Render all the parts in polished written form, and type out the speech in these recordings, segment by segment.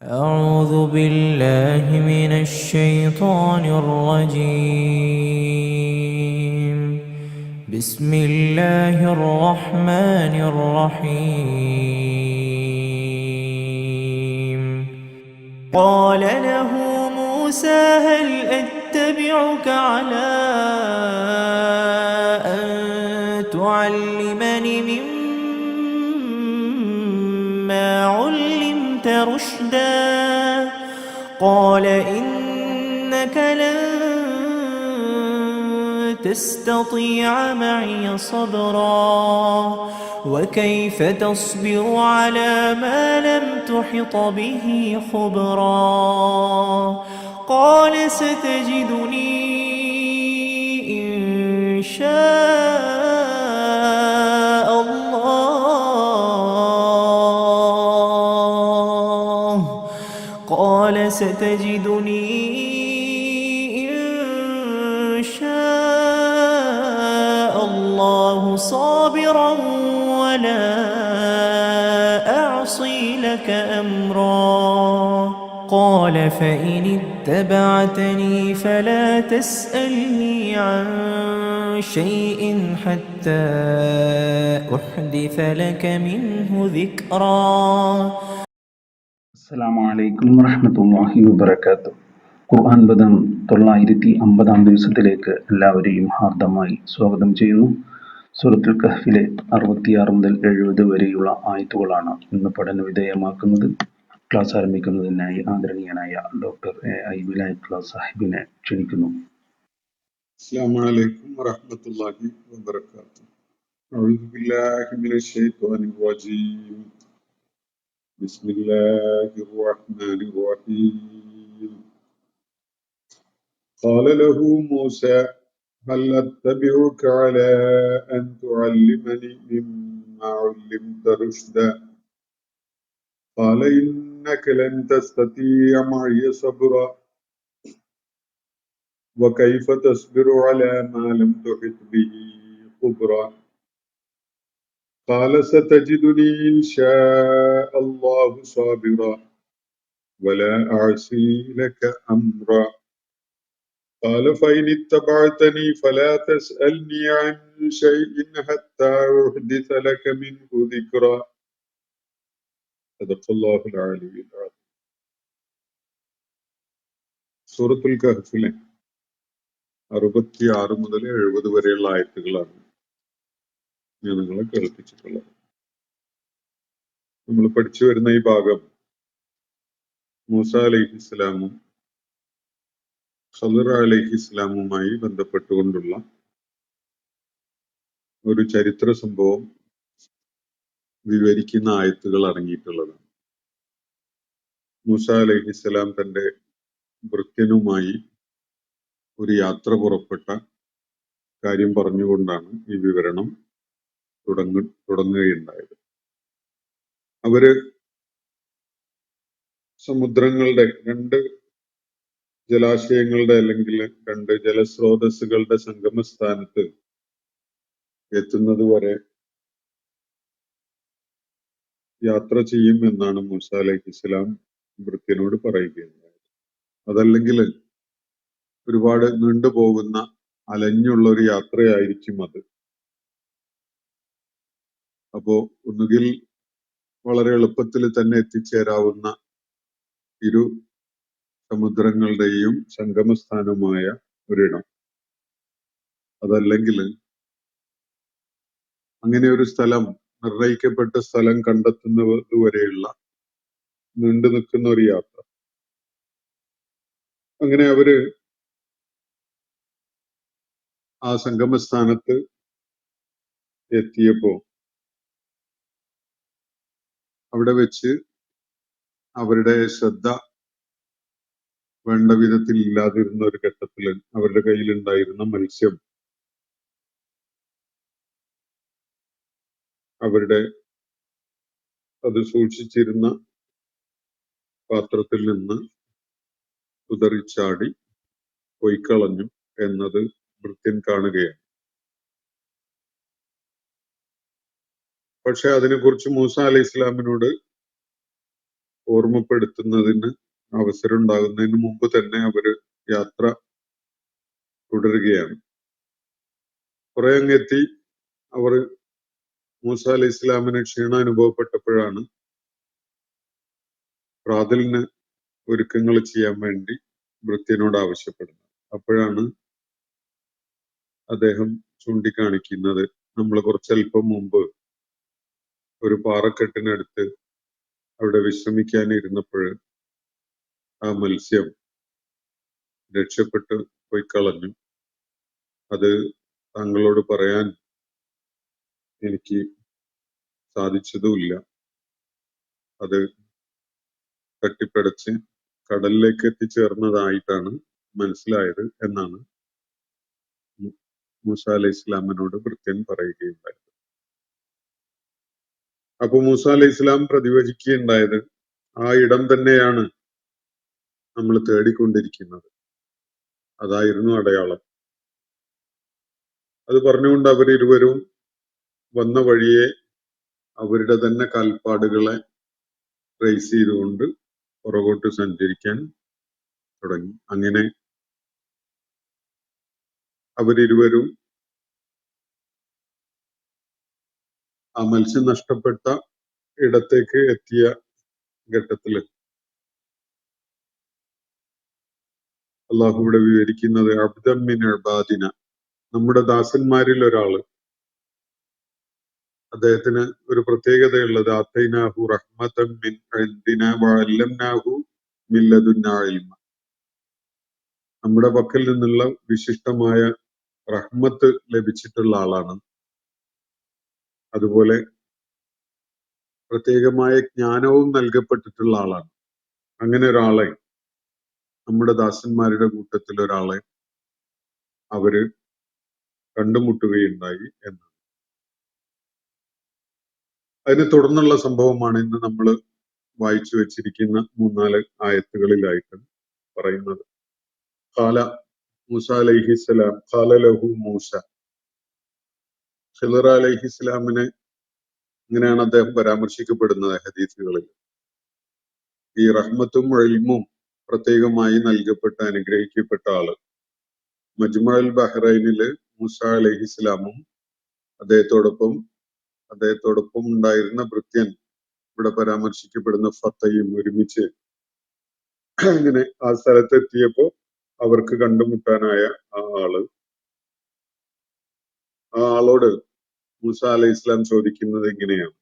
أعوذ بالله من الشيطان الرجيم. بسم الله الرحمن الرحيم. قال له موسى هل أتبعك على أن تعلمني مما علمت رشدا قال إنك لن تستطيع معي صبرا وكيف تصبر على ما لم تحط به خبرا قال ستجدني إن شاء الله قال ستجدني إن شاء الله صابرا ولا أعصي لك أمرا قال فإن اتبعتني فلا تسألني عن شيء حتى أحدث لك منه ذكرا. അസ്സലാമു അലൈക്കും വറഹ്മത്തുള്ളാഹി വബറകാതുഹു. ഖുർആൻ പദം 950 ദിവസത്തിലേക്ക് എല്ലാവരെയും ഹാർദമായി സ്വാഗതം ചെയ്യുന്നു. സൂറത്തുൽ കഹ്ഫിലെ 66 മുതൽ 70 വരെയുള്ള ആയത്തുകളാണ് ഇന്ന് പഠന വിധേയമാക്കുന്നത്. ക്ലാസ് ആരംഭിക്കുന്നതിനായി ആദരണീയനായ ഡോക്ടർ എ.ഐ. വിലായത്തുള്ള സാഹിബിനെ ക്ഷണിക്കുന്നു. السلام عليكم ورحمة الله وبركاته. أعوذ بالله من الشيطان الرجيم. بسم الله الرحمن الرحيم. قال له موسى هل أتبعك على أن تعلمني مما علمت رشدا قال إنك لن تستطيع معي صبرا وكيف تصبر على ما لم تحط به خبرا قال ستجدني إن شاء الله صابرا ولا أعصي لك أمرا قال فإن اتبعتني فلا تسألني عن شيء حتى أحدث لك منه ذكرا صدق الله العلي العظيم. സൂറത്തുൽ കഹ്ഫിലെ 66 മുതൽ 70 വരെയുള്ള ആയത്തുകളാണ് ഞാൻ നിങ്ങളെ കേൾപ്പിച്ചിട്ടുള്ളത്. നമ്മൾ പഠിച്ചു വരുന്ന ഈ ഭാഗം മൂസ അലൈഹിസ്സലാമും ഖളിർ അലൈഹിസ്സലാമുമായി ബന്ധപ്പെട്ടുകൊണ്ടുള്ള ഒരു ചരിത്ര സംഭവം വിവരിക്കുന്ന ആയത്തുകൾ അടങ്ങിയിട്ടുള്ളതാണ്. മൂസ അലൈഹിസ്സലാം തന്റെ ഭൃത്യനുമായി ഒരു പുറപ്പെട്ട കാര്യം പറഞ്ഞുകൊണ്ടാണ് ഈ വിവരണം തുടങ്ങുകയുണ്ടായത്. അവര് സമുദ്രങ്ങളുടെ രണ്ട് ജലാശയങ്ങളുടെ അല്ലെങ്കിൽ രണ്ട് ജലസ്രോതസ്സുകളുടെ സംഗമസ്ഥാനത്ത് എത്തുന്നത് വരെ യാത്ര ചെയ്യും എന്നാണ് മൂസ അലൈഹിസ്സലാം ഭൃത്യനോട് പറയുകയുണ്ടായത്. അതല്ലെങ്കിൽ ഒരുപാട് നീണ്ടുപോകുന്ന അലഞ്ഞുള്ള ഒരു യാത്രയായിരിക്കും അത്. അപ്പോ ഒന്നുകിൽ വളരെ എളുപ്പത്തിൽ തന്നെ എത്തിച്ചേരാവുന്ന ഇരു സമുദ്രങ്ങളുടെയും സംഗമസ്ഥാനമായ ഒരിടം, അതല്ലെങ്കിൽ അങ്ങനെ ഒരു സ്ഥലം, നിർണയിക്കപ്പെട്ട സ്ഥലം കണ്ടെത്തുന്നത് വരെയുള്ള നീണ്ടു നിൽക്കുന്ന ഒരു യാത്ര. അങ്ങനെ അവര് ആ സംഗമസ്ഥാനത്ത് എത്തിയപ്പോ അവിടെ വെച്ച് അവരുടെ ശ്രദ്ധ വേണ്ട വിധത്തിൽ ഇല്ലാതിരുന്ന ഒരു ഘട്ടത്തിൽ അവരുടെ കയ്യിലുണ്ടായിരുന്ന മത്സ്യം അത് സൂക്ഷിച്ചിരുന്ന പാത്രത്തിൽ നിന്ന് കുതറിച്ചാടി പൊയ്ക്കളഞ്ഞു എന്നത് ഭൃത്യൻ കാണുകയാണ്. പക്ഷെ അതിനെക്കുറിച്ച് മൂസ അലൈഹി ഇസ്ലാമിനോട് ഓർമ്മപ്പെടുത്തുന്നതിന് അവസരം ഉണ്ടാകുന്നതിന് മുമ്പ് തന്നെ അവര് യാത്ര തുടരുകയാണ്. കുറെ അങ്ങെത്തി അവർ മൂസ അലൈഹി ഇസ്ലാമിന് ക്ഷീണം അനുഭവപ്പെട്ടപ്പോഴാണ് പ്രാതലിന് ഒരുക്കങ്ങൾ ചെയ്യാൻ വേണ്ടി ഭൃത്യനോട് ആവശ്യപ്പെടുന്നത്. അപ്പോഴാണ് അദ്ദേഹം ചൂണ്ടിക്കാണിക്കുന്നത്, നമ്മൾ കുറച്ചല്പം മുമ്പ് ഒരു പാറക്കെട്ടിനടുത്ത് അവിടെ വിശ്രമിക്കാനിരുന്നപ്പോൾ ആ മത്സ്യം രക്ഷപ്പെട്ട് പോയി കളഞ്ഞു. അത് താങ്കളോട് പറയാൻ എനിക്ക് സാധിച്ചതുമില്ല. അത് തട്ടിപ്പിടച്ച് കടലിലേക്ക് എത്തിച്ചേർന്നതായിട്ടാണ് മനസ്സിലായത് എന്നാണ് മൂസ അലൈഹി ഇസ്ലാമിനോട് ഭൃത്യൻ പറയുകയുണ്ടായത്. അപ്പൊ മൂസ അലൈഹി ഇസ്ലാം പ്രതിവചിക്കുകയുണ്ടായത്, ആ ഇടം തന്നെയാണ് നമ്മൾ തേടിക്കൊണ്ടിരിക്കുന്നത്, അതായിരുന്നു അടയാളം. അത് പറഞ്ഞുകൊണ്ട് അവരിരുവരും വന്ന വഴിയെ അവരുടെ തന്നെ കാൽപ്പാടുകളെ ട്രേസ് ചെയ്തുകൊണ്ട് പുറകോട്ട് സഞ്ചരിക്കാൻ തുടങ്ങി. അങ്ങനെ അവരിരുവരും ആ മത്സ്യം നഷ്ടപ്പെട്ട ഇടത്തേക്ക് എത്തിയ ഘട്ടത്തില് അള്ളാഹു ഇവിടെ വിവരിക്കുന്നത്, അബ്ദൻ മിൻ ഇബാദിന, നമ്മുടെ ദാസന്മാരിൽ ഒരാള്, അദ്ദേഹത്തിന് ഒരു പ്രത്യേകതയുള്ളത്, ആതൈനാഹു റഹ്മതൻ മിൻ ഇൻദിനാ വഅല്ലംനാഹു മിൻ ലദുന്നാ ഇൽമ, നമ്മുടെ പക്കൽ നിന്നുള്ള വിശിഷ്ടമായ റഹ്മത്ത് ലഭിച്ചിട്ടുള്ള ആളാണ്. അതുപോലെ പ്രത്യേകമായ ജ്ഞാനവും നൽകപ്പെട്ടിട്ടുള്ള ആളാണ്. അങ്ങനെ ഒരാളെ, നമ്മുടെ ദാസന്മാരുടെ കൂട്ടത്തിൽ ഒരാളെ അവര് കണ്ടുമുട്ടുകയുണ്ടായി എന്ന്. അതിനെ തുടർന്നുള്ള സംഭവമാണ് ഇന്ന് നമ്മൾ വായിച്ചു വെച്ചിരിക്കുന്ന 3-4 ആയത്തുകളിലായിട്ട് പറയുന്നത്. ഖാല മൂസ അലൈഹിസ്സലാം, ഖാല ലഹു മൂസ, ഖിളർ അലൈഹിസ്സലാമിനെ ഇങ്ങനെയാണ് അദ്ദേഹം പരാമർശിക്കപ്പെടുന്നത് ഹദീസുകളിൽ. ഈ റഹ്മത്തും ഇൽമും പ്രത്യേകമായി നൽകപ്പെട്ട അനുഗ്രഹിക്കപ്പെട്ട ആള്. മജ്മഅൽ ബഹ്റൈനില് മൂസ അലൈഹിസ്സലാമും അദ്ദേഹത്തോടൊപ്പം ഉണ്ടായിരുന്ന ഭൃത്യൻ, ഇവിടെ പരാമർശിക്കപ്പെടുന്ന ഫത്തയും ഒരുമിച്ച് ഇങ്ങനെ ആ സ്ഥലത്തെത്തിയപ്പോ അവർക്ക് കണ്ടുമുട്ടാനായ ആ ആളോട് മൂസ അലൈഹി ഇസ്ലാം ചോദിക്കുന്നത് ഇങ്ങനെയാണ്.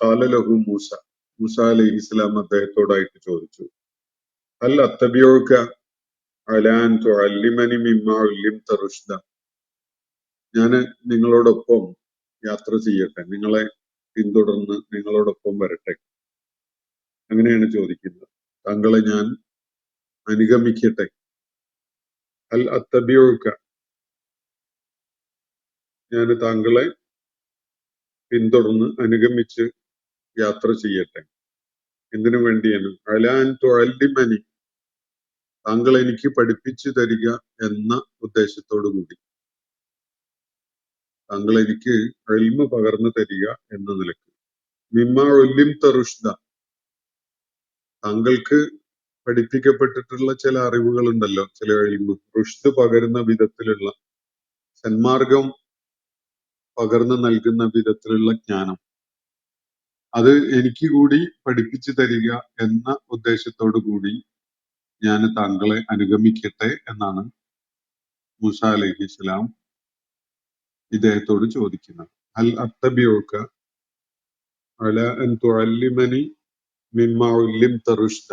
ഖാല ലഹു മൂസ, മൂസ അലൈഹി ഇസ്ലാം അദ്ദേഹത്തോടായിട്ട് ചോദിച്ചു, ഹൽ അത്തബിഉക അലാ അൻ തുഅല്ലിമനി മിമ്മാ ഉല്ലിംത റുഷ്ദ, ഞാന് നിങ്ങളോടൊപ്പം യാത്ര ചെയ്യട്ടെ, നിങ്ങളെ പിന്തുടർന്ന് നിങ്ങളോടൊപ്പം വരട്ടെ, അങ്ങനെയാണ് ചോദിക്കുന്നത്. താങ്കളെ ഞാൻ അനുഗമിക്കട്ടെ. അൽ അത്തബിഉക, ഞാൻ താങ്കളെ പിന്തുടർന്ന് അനുഗമിച്ച് യാത്ര ചെയ്യട്ടെ. എന്തിനു വേണ്ടിയാണ്? അലാ അൻ തുഅല്ലിമനി, താങ്കൾ എനിക്ക് പഠിപ്പിച്ചു തരിക എന്ന ഉദ്ദേശത്തോടു കൂടി, താങ്കൾ എനിക്ക് ഇൽമു പകർന്നു തരിക എന്ന നിലക്ക്. മിമ്മാ ഉല്ലിംത റുഷ്ദ, താങ്കൾക്ക് പഠിപ്പിക്കപ്പെട്ടിട്ടുള്ള ചില അറിവുകൾ ഉണ്ടല്ലോ, ചില ഇൽമു, റുഷ്ദ് പകരുന്ന വിധത്തിലുള്ള, സന്മാർഗം പകർന്നു നൽകുന്ന വിധത്തിലുള്ള ജ്ഞാനം, അത് എനിക്ക് കൂടി പഠിപ്പിച്ചു തരിക എന്ന ഉദ്ദേശത്തോടു കൂടി ഞാൻ താങ്കളെ അനുഗമിക്കട്ടെ എന്നാണ് മൂസ അലൈഹി ഇസ്ലാം ഇദ്ദേഹത്തോട് ചോദിക്കുന്നത്. അൽ അത്തബിഉക അലാ അൻ തുഅല്ലിമനി മിമ്മാ ഉല്ലിംത റുഷ്ദ,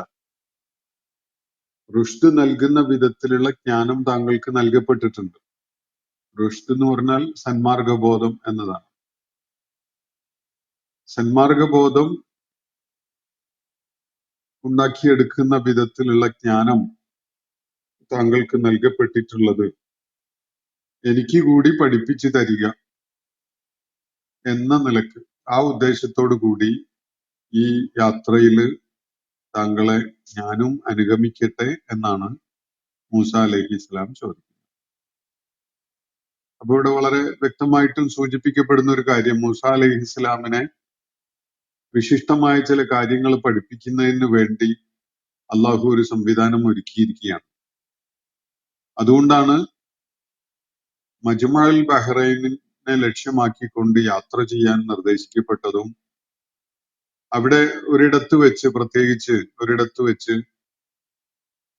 റുഷ്ദ് നൽകുന്ന വിധത്തിലുള്ള ജ്ഞാനം താങ്കൾക്ക് നൽകപ്പെട്ടിട്ടുണ്ട്. റുഷ്ദ് എന്ന് പറഞ്ഞാൽ സന്മാർഗബോധം എന്നതാണ്. സന്മാർഗബോധം ഉണ്ടാക്കിയെടുക്കുന്ന വിധത്തിലുള്ള ജ്ഞാനം താങ്കൾക്ക് നൽകപ്പെട്ടിട്ടുള്ളത് എനിക്ക് കൂടി പഠിപ്പിച്ചു തരിക എന്ന നിലക്ക്, ആ ഉദ്ദേശത്തോടു കൂടി ഈ യാത്രയിൽ താങ്കളെ ഞാനും അനുഗമിക്കട്ടെ എന്നാണ് മൂസ അലൈഹി ഇസ്ലാം ചോദിക്കുന്നത്. അപ്പൊ ഇവിടെ വളരെ വ്യക്തമായിട്ടും സൂചിപ്പിക്കപ്പെടുന്ന ഒരു കാര്യം, മൂസ അലൈഹി ഇസ്ലാമിനെ വിശിഷ്ടമായ ചില കാര്യങ്ങൾ പഠിപ്പിക്കുന്നതിന് വേണ്ടി അള്ളാഹു ഒരു സംവിധാനം ഒരുക്കിയിരിക്കുകയാണ്. അതുകൊണ്ടാണ് മജ്മഉൽ ബഹ്റൈനിനെ ലക്ഷ്യമാക്കിക്കൊണ്ട് യാത്ര ചെയ്യാൻ നിർദ്ദേശിക്കപ്പെട്ടതും അവിടെ പ്രത്യേകിച്ച് ഒരിടത്ത് വെച്ച്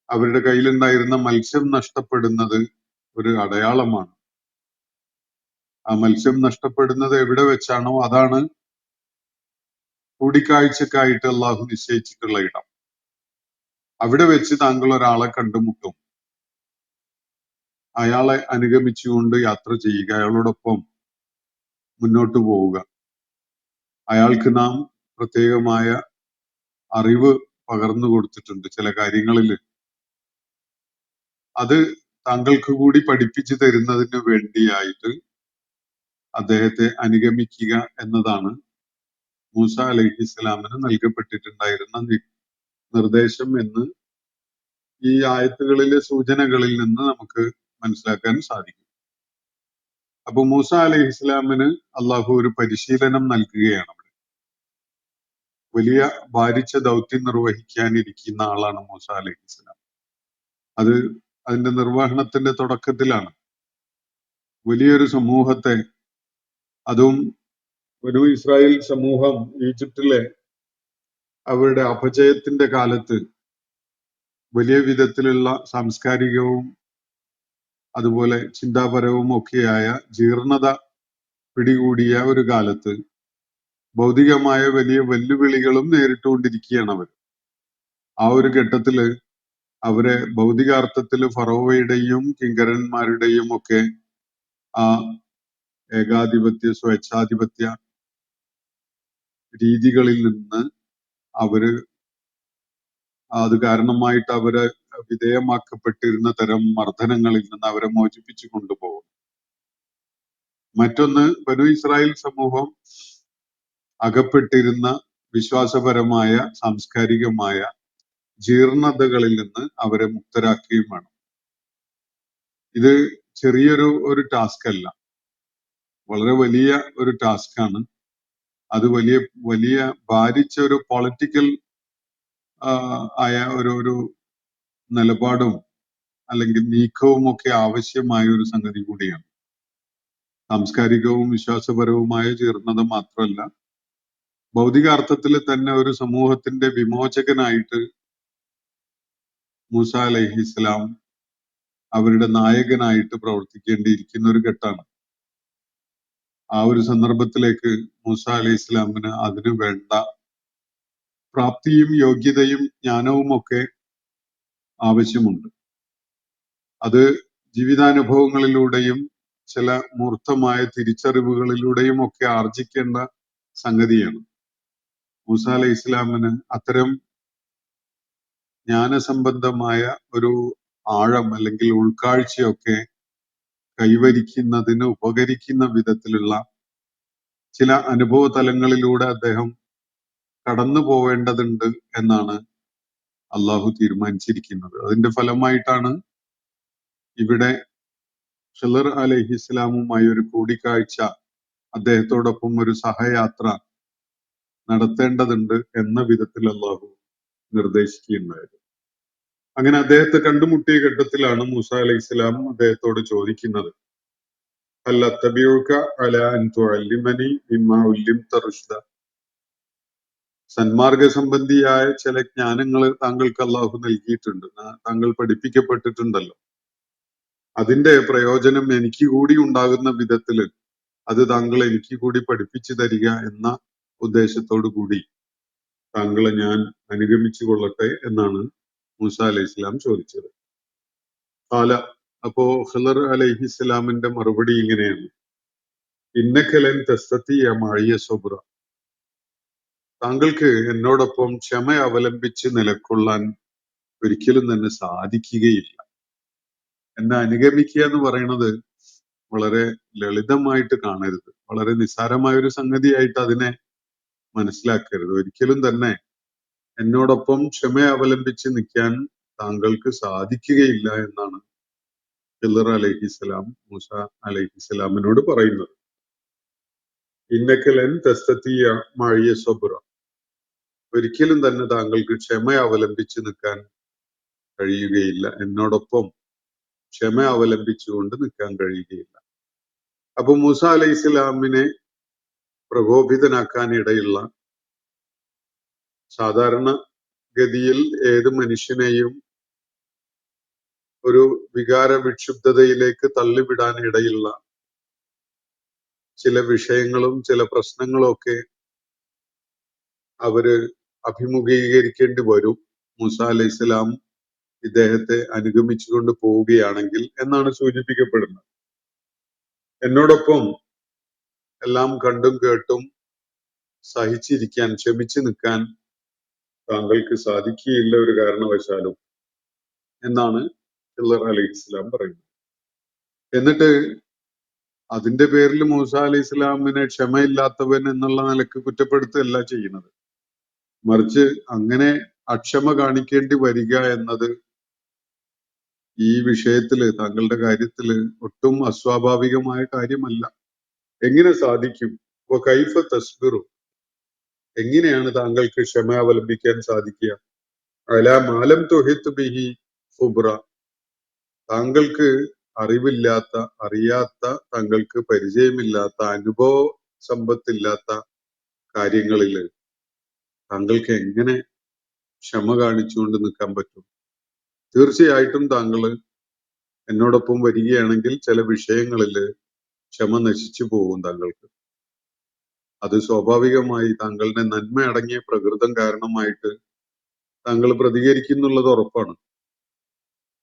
അവരുടെ കയ്യിലുണ്ടായിരുന്ന മത്സ്യം നഷ്ടപ്പെടുന്നത് ഒരു അടയാളമാണ്. ആ മത്സ്യം നഷ്ടപ്പെടുന്നത് എവിടെ വെച്ചാണോ അതാണ് കൂടിക്കാഴ്ചക്കായിട്ട് അള്ളാഹു നിശ്ചയിച്ചിട്ടുള്ള ഇടം. അവിടെ വെച്ച് താങ്കൾ ഒരാളെ കണ്ടുമുട്ടും. അയാളെ അനുഗമിച്ചുകൊണ്ട് യാത്ര ചെയ്യുക, അയാളോടൊപ്പം മുന്നോട്ട് പോവുക. അയാൾക്ക് നാം പ്രത്യേകമായ അറിവ് പകർന്നു കൊടുത്തിട്ടുണ്ട് ചില കാര്യങ്ങളിൽ. അത് താങ്കൾക്ക് കൂടി പഠിപ്പിച്ചു തരുന്നതിന് വേണ്ടിയായിട്ട് അദ്ദേഹത്തെ അനുഗമിക്കുക എന്നതാണ് മൂസ അലൈഹിസ്സലാമിന് നൽകപ്പെട്ടിട്ടുണ്ടായിരുന്ന നിർദ്ദേശം എന്ന് ഈ ആയത്തുകളിലെ സൂചനകളിൽ നിന്ന് നമുക്ക് മനസ്സിലാക്കാൻ സാധിക്കും. അപ്പൊ മൂസ അലൈഹിസ്സലാമിന് അള്ളാഹു ഒരു പരിശീലനം നൽകുകയാണ്. വലിയ ഭാരിച്ച ദൗത്യം നിർവഹിക്കാനിരിക്കുന്ന ആളാണ് മൂസ അലൈഹിസ്സലാം. അതിന്റെ നിർവഹണത്തിന്റെ തുടക്കത്തിലാണ്. വലിയൊരു സമൂഹത്തെ, അതും ഒരു ഇസ്രായേൽ സമൂഹം ഈജിപ്തിലെ അവരുടെ അപജയത്തിന്റെ കാലത്ത് വലിയ വിധത്തിലുള്ള സാംസ്കാരികവും അതുപോലെ ചിന്താപരവും ഒക്കെയായ ജീർണത പിടികൂടിയ ഒരു കാലത്ത് ഭൗതികമായ വലിയ വെല്ലുവിളികളും നേരിട്ടുകൊണ്ടിരിക്കുകയാണ് അവർ. ആ ഒരു ഘട്ടത്തില് അവരെ ഭൗതികാർത്ഥത്തില് ഫറോവയുടെയും കിങ്കരന്മാരുടെയും ഒക്കെ ആ ഏകാധിപത്യ സ്വേച്ഛാധിപത്യ രീതികളിൽ നിന്ന് അവര് അത് കാരണമായിട്ട് അവരെ വിധേയമാക്കപ്പെട്ടിരുന്ന തരം മർദ്ദനങ്ങളിൽ നിന്ന് അവരെ മോചിപ്പിച്ചു കൊണ്ടുപോകും. മറ്റൊന്ന്, ബനു ഇസ്രായേൽ സമൂഹം അകപ്പെട്ടിരുന്ന വിശ്വാസപരമായ സാംസ്കാരികമായ ജീർണതകളിൽ നിന്ന് അവരെ മുക്തരാക്കുകയും വേണം. ഇത് ചെറിയൊരു ടാസ്ക് അല്ല, വളരെ വലിയ ഒരു ടാസ്കാണ്. അത് വലിയ ഭാരിച്ച ഒരു പൊളിറ്റിക്കൽ ആയ ഒരു നിലപാടും അല്ലെങ്കിൽ നീക്കവും ഒക്കെ ആവശ്യമായ ഒരു സംഗതി കൂടിയാണ്. സാംസ്കാരികവും വിശ്വാസപരവുമായ ജീർണത മാത്രമല്ല, ഭൗതികാർത്ഥത്തിൽ തന്നെ ഒരു സമൂഹത്തിന്റെ വിമോചകനായിട്ട് മൂസ അലൈഹിസ്സലാം അവരുടെ നായകനായിട്ട് പ്രവർത്തിക്കേണ്ടിയിരിക്കുന്ന ഒരു ഘട്ടമാണ്. ആ ഒരു സന്ദർഭത്തിലേക്ക് മൂസ അലൈഹി ഇസ്ലാമിന് അതിനു വേണ്ട പ്രാപ്തിയും യോഗ്യതയും ജ്ഞാനവും ഒക്കെ ആവശ്യമുണ്ട്. അത് ജീവിതാനുഭവങ്ങളിലൂടെയും ചില മൂർത്തമായ തിരിച്ചറിവുകളിലൂടെയും ഒക്കെ ആർജിക്കേണ്ട സംഗതിയാണ്. മൂസ അലൈഹി ഇസ്ലാമിന് അത്തരം ജ്ഞാനസംബന്ധമായ ഒരു ആഴം അല്ലെങ്കിൽ ഉൾക്കാഴ്ചയൊക്കെ കൈവരിക്കുന്നതിന് ഉപകരിക്കുന്ന വിധത്തിലുള്ള ചില അനുഭവ തലങ്ങളിലൂടെ അദ്ദേഹം കടന്നു പോവേണ്ടതുണ്ട് എന്നാണ് അള്ളാഹു തീരുമാനിച്ചിരിക്കുന്നത്. അതിന്റെ ഫലമായിട്ടാണ് ഇവിടെ ഖിളർ അലൈഹിസ്സലാമുമായി ഒരു കൂടിക്കാഴ്ച, അദ്ദേഹത്തോടൊപ്പം ഒരു സഹയാത്ര നടത്തേണ്ടതുണ്ട് എന്ന വിധത്തിൽ അള്ളാഹു നിർദ്ദേശിക്കുകയുണ്ടായത്. അങ്ങനെ അദ്ദേഹത്തെ കണ്ടുമുട്ടിയ ഘട്ടത്തിലാണ് മൂസ അലൈഹിസ്സലാം അദ്ദേഹത്തോട് ചോദിക്കുന്നത്, അല്ല തബിയുക അല അൻ തുഅല്ലിമനി മിമ്മാ ഉല്ലിംത റുഷ്ദ. സന്മാർഗ സംബന്ധിയായ ചില ജ്ഞാനങ്ങൾ താങ്കൾക്ക് അള്ളാഹു നൽകിയിട്ടുണ്ട്, താങ്കൾ പഠിപ്പിക്കപ്പെട്ടിട്ടുണ്ടല്ലോ. അതിന്റെ പ്രയോജനം എനിക്ക് കൂടി ഉണ്ടാകുന്ന വിധത്തില് അത് താങ്കൾ എനിക്ക് കൂടി പഠിപ്പിച്ചു തരിക എന്ന ഉദ്ദേശത്തോടു കൂടി താങ്കളെ ഞാൻ അനുഗമിച്ചു കൊള്ളട്ടെ എന്നാണ് മൂസ അലൈഹി ഇസ്ലാം ചോദിച്ചത്. അപ്പോ ഖിളർ അലൈഹിസ്സലാമിന്റെ മറുപടി ഇങ്ങനെയാണ്, ഇന്നക്കലൻ തസ്തതിയ മഅയ സബ്ര. താങ്കൾക്ക് എന്നോടൊപ്പം ക്ഷമ അവലംബിച്ച് നിലകൊള്ളാൻ ഒരിക്കലും തന്നെ സാധിക്കുകയില്ല. എന്നെ അനുഗമിക്കുക എന്ന് പറയുന്നത് വളരെ ലളിതമായിട്ട് കാണരുത്, വളരെ നിസ്സാരമായ ഒരു സംഗതിയായിട്ട് അതിനെ മനസ്സിലാക്കരുത്. ഒരിക്കലും തന്നെ എന്നോടൊപ്പം ക്ഷമ അവലംബിച്ച് നിൽക്കാൻ താങ്കൾക്ക് സാധിക്കുകയില്ല എന്നാണ് ഖിളർ അലൈഹിസ്സലാം മൂസ അലൈഹിസ്സലാമിനോട് പറയുന്നത്. ഇന്നക ലൻ തസ്തതിയ മഅയ സബ്ര. ഒരിക്കലും തന്നെ താങ്കൾക്ക് ക്ഷമ അവലംബിച്ച് നിൽക്കാൻ കഴിയുകയില്ല. എന്നോടൊപ്പം ക്ഷമ അവലംബിച്ചുകൊണ്ട് നിൽക്കാൻ കഴിയുകയില്ല. അപ്പൊ മൂസ അലൈഹി ഇസ്ലാമിനെ പ്രകോപിതനാക്കാൻ ഇടയുള്ള സാധാരണ ഗതിയിൽ ഏത് മനുഷ്യനെയും ഒരു വികാര വിക്ഷുബ്ധതയിലേക്ക് തള്ളിവിടാൻ ഇടയുള്ള ചില വിഷയങ്ങളും ചില പ്രശ്നങ്ങളും ഒക്കെ അവര് അഭിമുഖീകരിക്കേണ്ടി വരും. മൂസ അലൈഹി ഇസ്ലാം ഇദ്ദേഹത്തെ അനുഗമിച്ചുകൊണ്ട് പോവുകയാണെങ്കിൽ എന്നാണ് സൂചിപ്പിക്കപ്പെടുന്നത്. എന്നോടൊപ്പം എല്ലാം കണ്ടും കേട്ടും സഹിച്ചിരിക്കാൻ, ക്ഷമിച്ചു നിൽക്കാൻ താങ്കൾക്ക് സാധിക്കുകയില്ല ഒരു കാരണവശാലും എന്നാണ് ഖിളർ അലൈഹി ഇസ്ലാം പറയുന്നത്. എന്നിട്ട് അതിന്റെ പേരിൽ മൂസ അലൈഹി ഇസ്ലാമിനെ ക്ഷമയില്ലാത്തവൻ എന്നുള്ള നിലക്ക് കുറ്റപ്പെടുത്തുകയല്ല ചെയ്യുന്നത്. മറിച്ച് അങ്ങനെ അക്ഷമ കാണിക്കേണ്ടി വരിക എന്നത് ഈ വിഷയത്തില് താങ്കളുടെ കാര്യത്തില് ഒട്ടും അസ്വാഭാവികമായ കാര്യമല്ല. എങ്ങനെ സാധിക്കും? ഇപ്പൊ കൈഫ തസ്ബിറു, എങ്ങനെയാണ് താങ്കൾക്ക് ക്ഷമ അവലംബിക്കാൻ സാധിക്കുക? അല മാലം തുഹിത്ത് ബിഹി ഖുബ്ര, താങ്കൾക്ക് അറിവില്ലാത്ത, അറിയാത്ത, താങ്കൾക്ക് പരിചയമില്ലാത്ത, അനുഭവ സമ്പത്തില്ലാത്ത കാര്യങ്ങളില് താങ്കൾക്ക് എങ്ങനെ ക്ഷമ കാണിച്ചുകൊണ്ട് നിൽക്കാൻ പറ്റും? തീർച്ചയായിട്ടും താങ്കൾ എന്നോടൊപ്പം വരികയാണെങ്കിൽ ചില വിഷയങ്ങളിൽ ക്ഷമ നശിച്ചു പോകും താങ്കൾക്ക്. അത് സ്വാഭാവികമായി താങ്കളുടെ നന്മ അടങ്ങിയ പ്രകൃതം കാരണമായിട്ട് താങ്കൾ പ്രതികരിക്കുന്നുള്ളത് ഉറപ്പാണ്.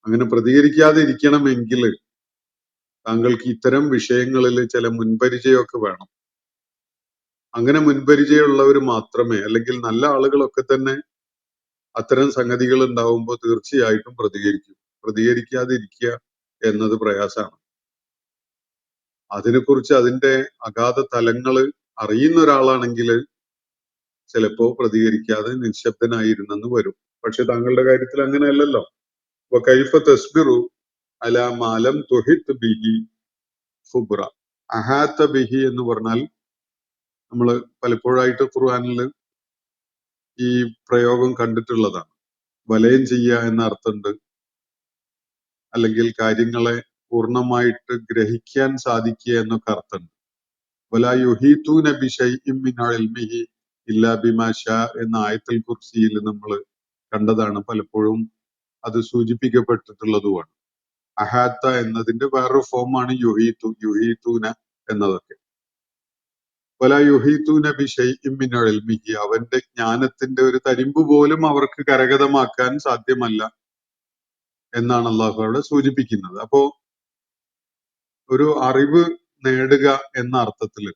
അങ്ങനെ പ്രതികരിക്കാതെ ഇരിക്കണമെങ്കിൽ താങ്കൾക്ക് ഇത്തരം വിഷയങ്ങളിൽ ചില മുൻപരിചയമൊക്കെ വേണം. അങ്ങനെ മുൻപരിചയമുള്ളവർ മാത്രമേ, അല്ലെങ്കിൽ നല്ല ആളുകളൊക്കെ തന്നെ അത്തരം സംഗതികൾ ഉണ്ടാവുമ്പോൾ തീർച്ചയായിട്ടും പ്രതികരിക്കും. പ്രതികരിക്കാതെ ഇരിക്കുക എന്നത് പ്രയാസമാണ്. അതിനെക്കുറിച്ച് അതിന്റെ അഗാധ തലങ്ങള് അറിയുന്ന ഒരാളാണെങ്കിൽ ചിലപ്പോ പ്രതികരിക്കാതെ നിശബ്ദനായിരുന്നെന്ന് വരും. പക്ഷെ താങ്കളുടെ കാര്യത്തിൽ അങ്ങനെയല്ലല്ലോ. അപ്പൊ കൈഫ തസ്ബിറു അല മാലം തുഹിത്ത് ബിഹി ഖുബ്ര. അഹാത്ത ബിഹി എന്ന് പറഞ്ഞാൽ നമ്മൾ പലപ്പോഴായിട്ട് ഖുർആനിൽ ഈ പ്രയോഗം കണ്ടിട്ടുള്ളതാണ്. വലയം ചെയ്യുക എന്ന അർത്ഥമുണ്ട്, അല്ലെങ്കിൽ കാര്യങ്ങളെ പൂർണ്ണമായിട്ട് ഗ്രഹിക്കാൻ സാധിക്കുക എന്നൊക്കെ അർത്ഥമുണ്ട്. വലാ യുഹീതൂന ബിശൈഇൻ മിൻ ഇൽമിഹി ഇല്ലാ ബിമാ ശാ എന്ന ആയത്തുൽ കുർസിയിൽ നമ്മൾ കണ്ടതാണ്. പലപ്പോഴും അത് സൂചിപ്പിക്കപ്പെട്ടിട്ടുള്ളതുമാണ്. അഹാത്ത എന്നതിന്റെ വേറൊരു ഫോമാണ് യുഹീതു, യുഹീതൂന എന്നതൊക്കെ. വലാ യുഹീതൂന ബിശൈഇൻ മിൻ ഇൽമിഹി, അവന്റെ ജ്ഞാനത്തിന്റെ ഒരു തരിമ്പ് പോലും അവർക്ക് കരഗതമാക്കാൻ സാധ്യമല്ല എന്നാണ് അള്ളാഹു അവിടെ സൂചിപ്പിക്കുന്നത്. അപ്പോ ഒരു അറിവ് നേടുക എന്ന അർത്ഥത്തില്,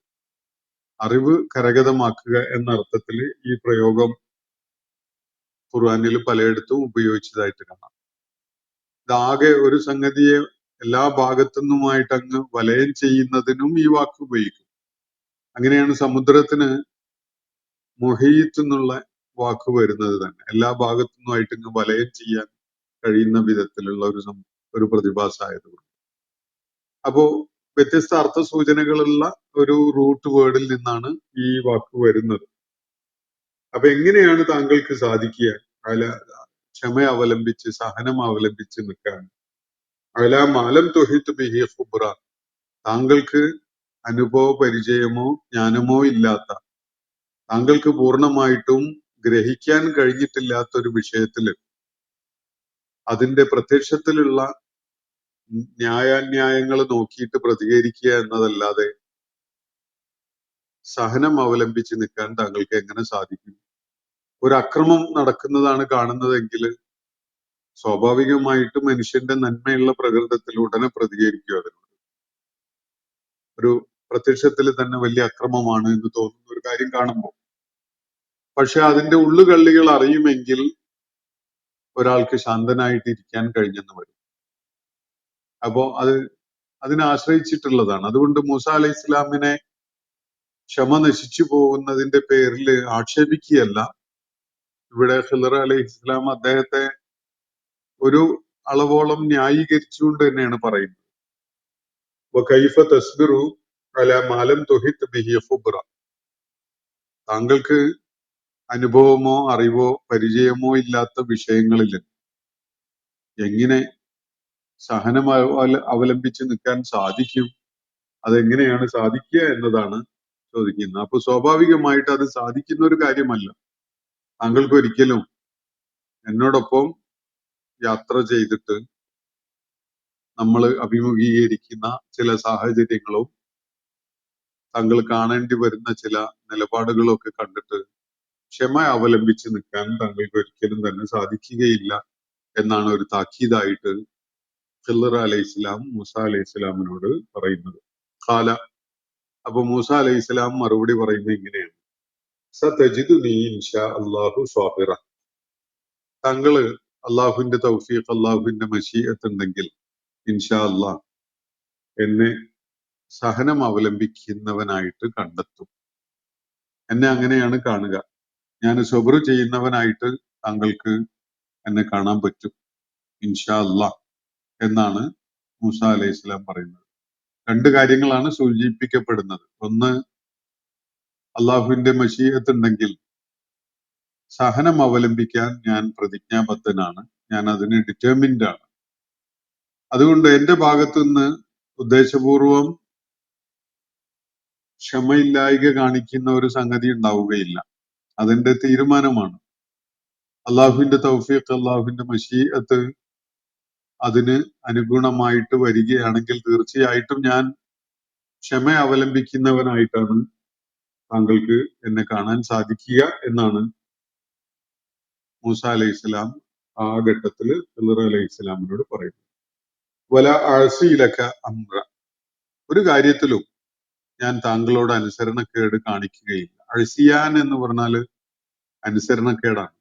അറിവ് കരഗതമാക്കുക എന്ന അർത്ഥത്തില് ഈ പ്രയോഗം ഖുർആനിൽ പലയിടത്തും ഉപയോഗിച്ചതായിട്ട് കാണാം. ഇതാകെ ഒരു സംഗതിയെ എല്ലാ ഭാഗത്തു നിന്നുമായിട്ട് അങ്ങ് വലയം ചെയ്യുന്നതിനും ഈ വാക്ക് ഉപയോഗിക്കും. അങ്ങനെയാണ് സമുദ്രത്തിന് മുഹീത്ത് എന്നുള്ള വാക്ക് വരുന്നത് തന്നെ. എല്ലാ ഭാഗത്തു നിന്നുമായിട്ട് ഇങ്ങ് വലയം ചെയ്യാൻ കഴിയുന്ന വിധത്തിലുള്ള ഒരു പ്രതിഭാസമായതുകൊണ്ട്. അപ്പോ വ്യത്യസ്ത അർത്ഥ സൂചനകളുള്ള ഒരു റൂട്ട് വേർഡിൽ നിന്നാണ് ഈ വാക്ക് വരുന്നത്. അപ്പൊ എങ്ങനെയാണ് താങ്കൾക്ക് സാധിക്കുക ക്ഷമ അവലംബിച്ച്, സഹനം അവലംബിച്ച് നിൽക്കാൻ? അല മാലം തുഹിത്ത് ബിഹി ഖുബ്ര, താങ്കൾക്ക് അനുഭവ പരിചയമോ ജ്ഞാനമോ ഇല്ലാത്ത, താങ്കൾക്ക് പൂർണ്ണമായിട്ടും ഗ്രഹിക്കാൻ കഴിഞ്ഞിട്ടില്ലാത്ത ഒരു വിഷയത്തില് അതിന്റെ പ്രത്യക്ഷത്തിലുള്ള ന്യായാന്യായങ്ങൾ നോക്കിയിട്ട് പ്രതികരിക്കുക എന്നതല്ലാതെ സഹനം അവലംബിച്ച് നിൽക്കാൻ താങ്കൾക്ക് എങ്ങനെ സാധിക്കും? ഒരു അക്രമം നടക്കുന്നതാണ് കാണുന്നതെങ്കിൽ സ്വാഭാവികമായിട്ടും മനുഷ്യന്റെ നന്മയുള്ള പ്രകൃതത്തിൽ ഉടനെ പ്രതികരിക്കുക അതിനോട്. ഒരു പ്രത്യക്ഷത്തിൽ തന്നെ വലിയ അക്രമമാണ് എന്ന് തോന്നുന്ന ഒരു കാര്യം കാണുമ്പോൾ. പക്ഷെ അതിന്റെ ഉള്ളുകള്ളികൾ അറിയുമെങ്കിൽ ഒരാൾക്ക് ശാന്തനായിട്ട് ഇരിക്കാൻ കഴിഞ്ഞെന്ന് വരും. അപ്പോ അതിനെ ആശ്രയിച്ചിട്ടുള്ളതാണ്. അതുകൊണ്ട് മൂസ അലൈഹി ഇസ്ലാമിനെ ക്ഷമ നശിച്ചു പോകുന്നതിന്റെ പേരിൽ ആക്ഷേപിക്കുകയല്ല. ഇവിടെ ഖിളർ അലൈഹി ഇസ്ലാം അദ്ദേഹത്തെ ഒരു അളവോളം ന്യായീകരിച്ചുകൊണ്ട് തന്നെയാണ് പറയുന്നത്. വകൈഫ തസ്ബിറു അലാ മാ ലം തുഹിത് ബിഹി ഖുബ്ര, താങ്കൾക്ക് അനുഭവമോ അറിവോ പരിചയമോ ഇല്ലാത്ത വിഷയങ്ങളിൽ എങ്ങനെ സഹനം അവലംബിച്ച് നിൽക്കാൻ സാധിക്കും? അതെങ്ങനെയാണ് സാധിക്കുക എന്നതാണ് ചോദിക്കുന്നത്. അപ്പൊ സ്വാഭാവികമായിട്ട് അത് സാധിക്കുന്ന ഒരു കാര്യമല്ല. താങ്കൾക്ക് ഒരിക്കലും എന്നോടൊപ്പം യാത്ര ചെയ്തിട്ട് നമ്മൾ അഭിമുഖീകരിക്കുന്ന ചില സാഹചര്യങ്ങളും താങ്കൾ കാണേണ്ടി വരുന്ന ചില നിലപാടുകളും ഒക്കെ കണ്ടിട്ട് ക്ഷമ അവലംബിച്ച് നിൽക്കാൻ താങ്കൾക്ക് ഒരിക്കലും തന്നെ സാധിക്കുകയില്ല എന്നാണ് ഒരു താക്കീതായിട്ട് ഖിളർ അലൈഹിസ്സലാം മൂസ അലൈഹിസ്സലാമിനോട് പറയുന്നത്. ഖാല, അപ്പൊ മൂസ അലൈഹിസ്സലാം മറുപടി പറയുന്നത് ഇങ്ങനെയാണ്: സതജിദുനി ഇൻഷാ അല്ലാഹു സ്വാബിറ. താങ്കള് അള്ളാഹുവിന്റെ തൗഫീഖ്, അള്ളാഹുവിന്റെ മശീഅത്ത് ഉണ്ടെങ്കിൽ ഇൻഷാ അല്ലാഹ് എന്നെ സഹനം അവലംബിക്കുന്നവനായിട്ട് കണ്ടെത്തും. എന്നെ അങ്ങനെയാണ് കാണുക. ഞാൻ സബ്ർ ചെയ്യുന്നവനായിട്ട് താങ്കൾക്ക് എന്നെ കാണാൻ പറ്റും ഇൻഷാ അല്ലാഹ് എന്നാണ് മൂസ അലൈഹിസ്സലാം പറയുന്നത്. രണ്ട് കാര്യങ്ങളാണ് സൂചിപ്പിക്കപ്പെടുന്നത്. ഒന്ന്, അള്ളാഹുവിന്റെ മശീഅത്ത് ഉണ്ടെങ്കിൽ സഹനം അവലംബിക്കാൻ ഞാൻ പ്രതിജ്ഞാബദ്ധനാണ്, ഞാൻ അതിന് ഡിറ്റർമിൻഡ് ആണ്. അതുകൊണ്ട് എന്റെ ഭാഗത്തു നിന്ന് ഉദ്ദേശപൂർവം ക്ഷമയില്ലായ്ക കാണിക്കുന്ന ഒരു സംഗതി ഉണ്ടാവുകയില്ല. അതെന്റെ തീരുമാനമാണ്. അള്ളാഹുവിന്റെ തൗഫീഖ്, അള്ളാഹുവിന്റെ മശീഅത്ത് അതിന് അനുഗുണമായിട്ട് വരികയാണെങ്കിൽ തീർച്ചയായിട്ടും ഞാൻ ക്ഷമ അവലംബിക്കുന്നവനായിട്ടാണ് താങ്കൾക്ക് എന്നെ കാണാൻ സാധിക്കുക എന്നാണ് മൂസ അലൈഹിസ്സലാം ആ ഘട്ടത്തിൽ ഖിളർ അലൈഹിസ്സലാമിനോട് പറയുന്നത്. വല അഅസിലക അംറ, ഒരു കാര്യത്തിലും ഞാൻ താങ്കളോട് അനുസരണക്കേട് കാണിക്കുകയില്ല. അഴ്സിയാൻ എന്ന് പറഞ്ഞാല് അനുസരണക്കേടാണ്.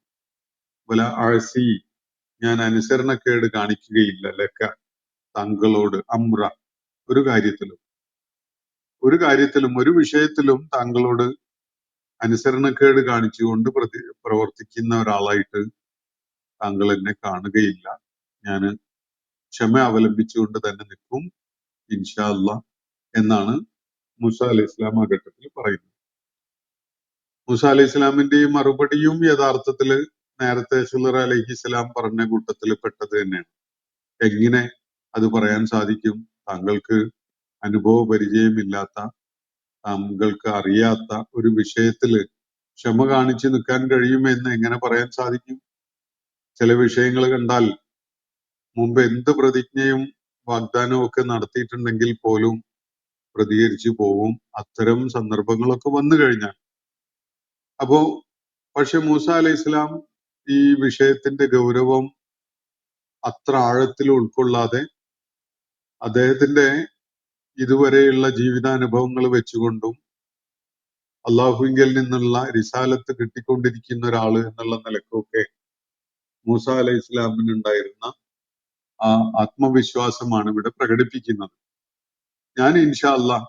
വല അഴ്സി, ഞാൻ അനുസരണക്കേട് കാണിക്കുകയില്ല ലക്ക, താങ്കളോട്, അംറ, ഒരു കാര്യത്തിലും ഒരു വിഷയത്തിലും താങ്കളോട് അനുസരണക്കേട് കാണിച്ചുകൊണ്ട് പ്രവർത്തിക്കുന്ന ഒരാളായിട്ട് താങ്കൾ എന്നെ കാണുകയില്ല. ഞാൻ ക്ഷമ അവലംബിച്ചുകൊണ്ട് തന്നെ നിൽക്കും ഇൻഷാ അല്ലാഹ് എന്നാണ് മൂസ അലൈഹി ഇസ്ലാം ആ ഘട്ടത്തിൽ പറയുന്നത്. മൂസ അലൈഹി ഇസ്ലാമിന്റെ ഈ മറുപടിയും യഥാർത്ഥത്തില് നേരത്തെ ഖിളർ അലൈഹിസ്സലാം പറഞ്ഞ കൂട്ടത്തിൽ പെട്ടത് തന്നെയാണ്. എങ്ങനെ അത് പറയാൻ സാധിക്കും? താങ്കൾക്ക് അനുഭവ പരിചയമില്ലാത്ത, താങ്കൾക്ക് അറിയാത്ത ഒരു വിഷയത്തില് ക്ഷമ കാണിച്ചു നിൽക്കാൻ കഴിയുമെന്ന് എങ്ങനെ പറയാൻ സാധിക്കും? ചില വിഷയങ്ങൾ കണ്ടാൽ മുമ്പ് എന്ത് പ്രതിജ്ഞയും വാഗ്ദാനവും ഒക്കെ നടത്തിയിട്ടുണ്ടെങ്കിൽ പോലും പ്രതികരിച്ചു പോവും, അത്തരം സന്ദർഭങ്ങളൊക്കെ വന്നു കഴിഞ്ഞാൽ. അപ്പോ പക്ഷെ മൂസ അലൈഹി ഇസ്ലാം ഈ വിഷയത്തിന്റെ ഗൗരവം അത്ര ആഴത്തിൽ ഉൾക്കൊള്ളാതെ അദ്ദേഹത്തിന്റെ ഇതുവരെയുള്ള ജീവിതാനുഭവങ്ങൾ വെച്ചുകൊണ്ടും അള്ളാഹുവിങ്കിൽ നിന്നുള്ള റിസാലത്ത് കിട്ടിക്കൊണ്ടിരിക്കുന്ന ഒരാള് എന്നുള്ള നിലക്കൊക്കെ മൂസ അലൈഹി ഇസ്ലാമിന് ഉണ്ടായിരുന്ന ആ ആത്മവിശ്വാസമാണ് ഇവിടെ പ്രകടിപ്പിക്കുന്നത്. ഞാൻ ഇൻഷാ അല്ലാഹ്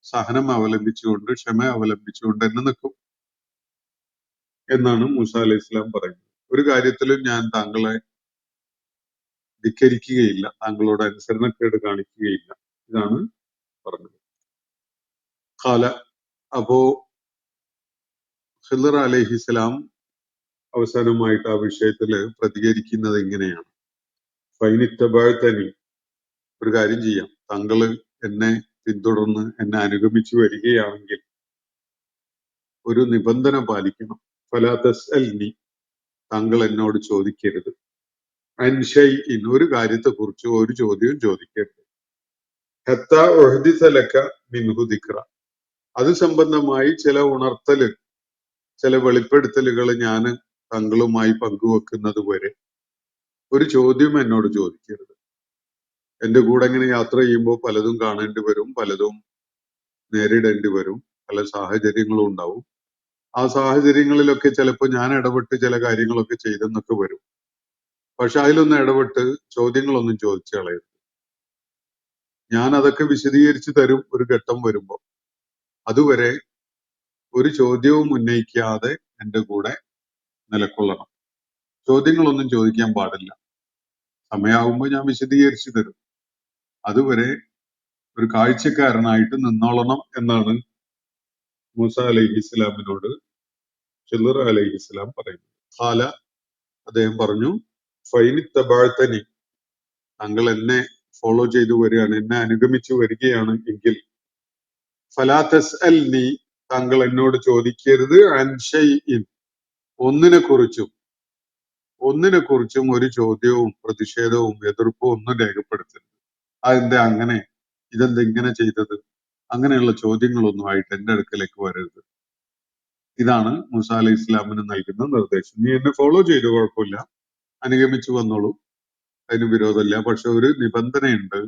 സഹനം അവലംബിച്ചുകൊണ്ട്, ക്ഷമ അവലംബിച്ചുകൊണ്ട് തന്നെ നിൽക്കും എന്നാണ് മൂസ അലൈഹി ഇസ്ലാം പറയുന്നത്. ഒരു കാര്യത്തിലും ഞാൻ താങ്കളെ ധിക്കരിക്കുകയില്ല, താങ്കളോട് അനുസരണക്കേട് കാണിക്കുകയില്ല, ഇതാണ് പറഞ്ഞത്. ഖാല, അപ്പോ ഖിളർ അലൈഹിസ്സലാം അവസാനമായിട്ട് ആ വിഷയത്തിൽ പ്രതികരിക്കുന്നത് എങ്ങനെയാണ്? ഫൈനിത്തബഅതനി, ഒരു കാര്യം ചെയ്യാം, താങ്കൾ എന്നെ പിന്തുടർന്ന് എന്നെ അനുഗമിച്ചു വരികയാണെങ്കിൽ ഒരു നിബന്ധന പാലിക്കണം. ഫലാ തസ്അൽനി, താങ്കൾ എന്നോട് ചോദിക്കരുത്. അൻ ഷൈഇൻ, ഒരു കാര്യത്തെ കുറിച്ച് ഒരു ചോദ്യവും ചോദിക്കരുത്. ഹത്താ ഉഹ്ദിസ ലക മിൻഹു ദിക്റ, അത് സംബന്ധമായി ചില ഉണർത്തല്, ചില വെളിപ്പെടുത്തലുകൾ ഞാൻ താങ്കളുമായി പങ്കുവെക്കുന്നത് വരെ ഒരു ചോദ്യം എന്നോട് ചോദിക്കരുത്. എന്റെ കൂടെ ഇങ്ങനെ യാത്ര ചെയ്യുമ്പോൾ പലതും കാണേണ്ടി വരും, പലതും നേരിടേണ്ടി വരും, പല സാഹചര്യങ്ങളും ഉണ്ടാവും. ആ സാഹചര്യങ്ങളിലൊക്കെ ചിലപ്പോൾ ഞാൻ ഇടപെട്ട് ചില കാര്യങ്ങളൊക്കെ ചെയ്തെന്നൊക്കെ വരും. പക്ഷെ അതിലൊന്നും ഇടപെട്ട് ചോദ്യങ്ങളൊന്നും ചോദിച്ചു കളയരുത്. ഞാൻ അതൊക്കെ വിശദീകരിച്ചു തരും ഒരു ഘട്ടം വരുമ്പോ. അതുവരെ ഒരു ചോദ്യവും ഉന്നയിക്കാതെ എന്റെ കൂടെ നിലകൊള്ളണം. ചോദ്യങ്ങളൊന്നും ചോദിക്കാൻ പാടില്ല. സമയാവുമ്പോൾ ഞാൻ വിശദീകരിച്ചു തരും. അതുവരെ ഒരു കാഴ്ചക്കാരനായിട്ട് നിന്നോളണം എന്നാണ് മൂസ അലൈഹി ഇസ്ലാമിനോട് ഖിളിർ അലൈഹിസ്സലാം പറയുന്നു. ഖാല, അദ്ദേഹം പറഞ്ഞു, ഫൈനിത്തബഅതനി, താങ്കൾ എന്നെ ഫോളോ ചെയ്തു വരികയാണ്, എന്നെ അനുഗമിച്ചു വരികയാണ് എങ്കിൽ, ഫലാ തസ്അൽനി, താങ്കൾ എന്നോട് ചോദിക്കരുത്, അൻ ഷൈഇൻ, ഒന്നിനെ കുറിച്ചും ഒരു ചോദ്യവും പ്രതിഷേധവും എതിർപ്പും ഒന്നും രേഖപ്പെടുത്തരുത്. അതെന്താ അങ്ങനെ, ഇതെന്താ ഇങ്ങനെ ചെയ്തത്, അങ്ങനെയുള്ള ചോദ്യങ്ങളൊന്നും ആയിട്ട് എന്റെ അടുക്കലേക്ക് വരരുത്. ഇതാണ് മൂസാ അലൈഹി ഇസ്ലാമിന് നൽകുന്ന നിർദ്ദേശം. നീ എന്നെ ഫോളോ ചെയ്തു, കുഴപ്പമില്ല, അനുഗമിച്ചു വന്നോളൂ, അതിന് വിരോധമില്ല. പക്ഷെ ഒരു നിബന്ധനയുണ്ട്,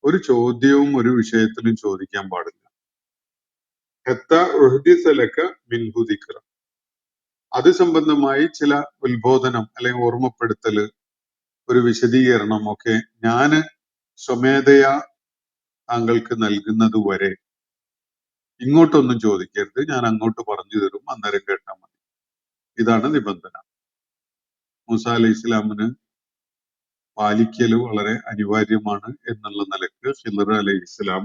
ഒരു ചോദ്യവും ഒരു വിഷയത്തിലും ചോദിക്കാൻ പാടില്ല. ഹത്താ ഉഹ്ദിസ ലക മിൻഹു ദിക്റ, അത് സംബന്ധമായി ചില ഉത്ബോധനം അല്ലെങ്കിൽ ഓർമ്മപ്പെടുത്തല്, ഒരു വിശദീകരണം ഒക്കെ ഞാന് സ്വമേധയാ താങ്കൾക്ക് നൽകുന്നത് വരെ ഇങ്ങോട്ടൊന്നും ചോദിക്കരുത്, ഞാൻ അങ്ങോട്ട് പറഞ്ഞു തരും, അന്നേരം കേട്ടാൽ മതി. ഇതാണ് നിബന്ധന. മൂസാ അലൈഹി ഇസ്ലാമിന് പാലിക്കല് വളരെ അനിവാര്യമാണ് എന്നുള്ള നിലക്ക് ഖിളിർ അലൈഹി ഇസ്ലാം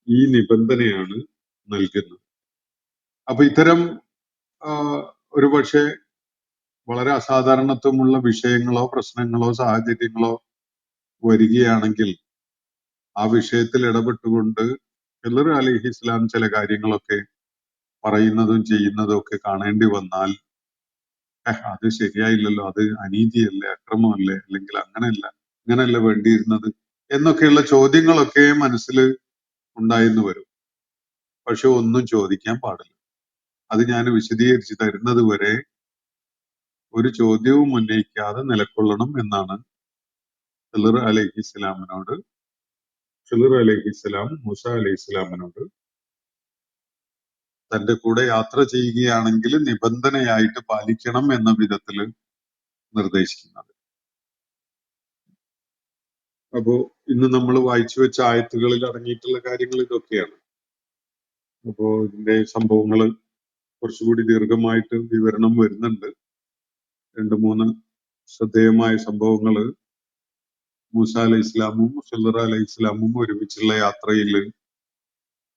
ഈ നിബന്ധനയാണ് നൽകുന്നത്. അപ്പൊ ഇത്തരം ഒരുപക്ഷെ വളരെ അസാധാരണത്വമുള്ള വിഷയങ്ങളോ പ്രശ്നങ്ങളോ സാഹചര്യങ്ങളോ വരികയാണെങ്കിൽ ആ വിഷയത്തിൽ ഇടപെട്ടുകൊണ്ട് ഖിളിർ അലൈഹി ഇസ്ലാം ചില കാര്യങ്ങളൊക്കെ പറയുന്നതും ചെയ്യുന്നതും ഒക്കെ കാണേണ്ടി വന്നാൽ, അത് ശരിയായില്ലല്ലോ, അത് അനീതിയല്ലേ, അക്രമമല്ലേ, അല്ലെങ്കിൽ അങ്ങനെയല്ല വേണ്ടിയിരുന്നത് എന്നൊക്കെയുള്ള ചോദ്യങ്ങളൊക്കെ മനസ്സിൽ ഉണ്ടായെന്ന് വരും. പക്ഷെ ഒന്നും ചോദിക്കാൻ പാടില്ല. അത് ഞാൻ വിശദീകരിച്ച് തരുന്നത് വരെ ഒരു ചോദ്യവും ഉന്നയിക്കാതെ നിലകൊള്ളണം എന്നാണ് ഖിളിർ അലൈഹി ഇസ്ലാം മൂസാ അലൈഹി ഇസ്ലാമിനോട് തന്റെ കൂടെ യാത്ര ചെയ്യുകയാണെങ്കിൽ നിബന്ധനയായിട്ട് പാലിക്കണം എന്ന വിധത്തില് നിർദ്ദേശിക്കുന്നത്. അപ്പോ ഇന്ന് നമ്മൾ വായിച്ചു വെച്ച ആയത്തുകളിൽ അടങ്ങിയിട്ടുള്ള കാര്യങ്ങൾ ഇതൊക്കെയാണ്. അപ്പോ ഇതിന്റെ സംഭവങ്ങള് കുറച്ചുകൂടി ദീർഘമായിട്ട് വിവരണം വരുന്നുണ്ട്. 2-3 ശ്രദ്ധേയമായ സംഭവങ്ങള് മൂസാ അലൈഹി ഇസ്ലാമും ഖിളിർ അലൈഹി ഇസ്ലാമും ഒരുമിച്ചുള്ള യാത്രയിൽ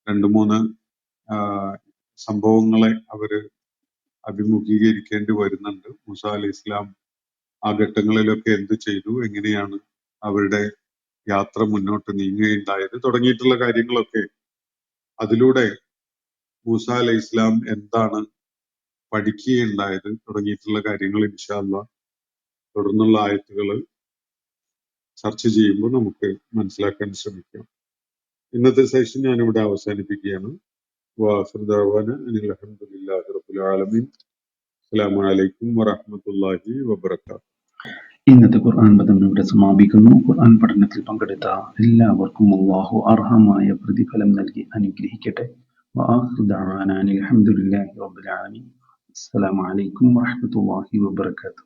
2-3 സംഭവങ്ങളെ അവര് അഭിമുഖീകരിക്കേണ്ടി വരുന്നുണ്ട്. മൂസാ അലൈഹി ഇസ്ലാം ആ ഘട്ടങ്ങളിലൊക്കെ എന്ത് ചെയ്തു, എങ്ങനെയാണ് അവരുടെ യാത്ര മുന്നോട്ട് നീങ്ങുകയുണ്ടായത് തുടങ്ങിയിട്ടുള്ള കാര്യങ്ങളൊക്കെ, അതിലൂടെ മൂസാ അലൈഹി ഇസ്ലാം എന്താണ് പഠിക്കുകയുണ്ടായത് തുടങ്ങിയിട്ടുള്ള കാര്യങ്ങൾ ഇൻഷാ അല്ലാഹ് തുടർന്നുള്ള ആയത്തുകൾ ചർച്ച ചെയ്യുമ്പോൾ നമുക്ക് മനസ്സിലാക്കാൻ ശ്രമിക്കാം. ഇന്നത്തെ സെഷൻ ഞാനിവിടെ അവസാനിപ്പിക്കുകയാണ്. വാഖിറു ദഅ്വാനാ അനിൽ ഹംദുലില്ലാഹി റബ്ബിൽ ആലമീൻ. അസ്സലാമു അലൈക്കും വറഹ്മത്തുള്ളാഹി വബറകാതുഹു. ഇന്നത്തെ ഖുർആൻ പഠനം ഇവിടെ സമാപിക്കുന്നു. ഖുർആൻ പഠനത്തിൽ പങ്കെടുത്ത എല്ലാവർക്കും അല്ലാഹു അർഹമായ പ്രതിഫലം നൽകി അനുഗ്രഹിക്കട്ടെ. വആഖിറു ദഅ്വാനാ അനിൽ ഹംദുലില്ലാഹി റബ്ബിൽ ആലമീൻ. അസ്സലാമു അലൈക്കും വറഹ്മത്തുള്ളാഹി വബറകാതുഹു.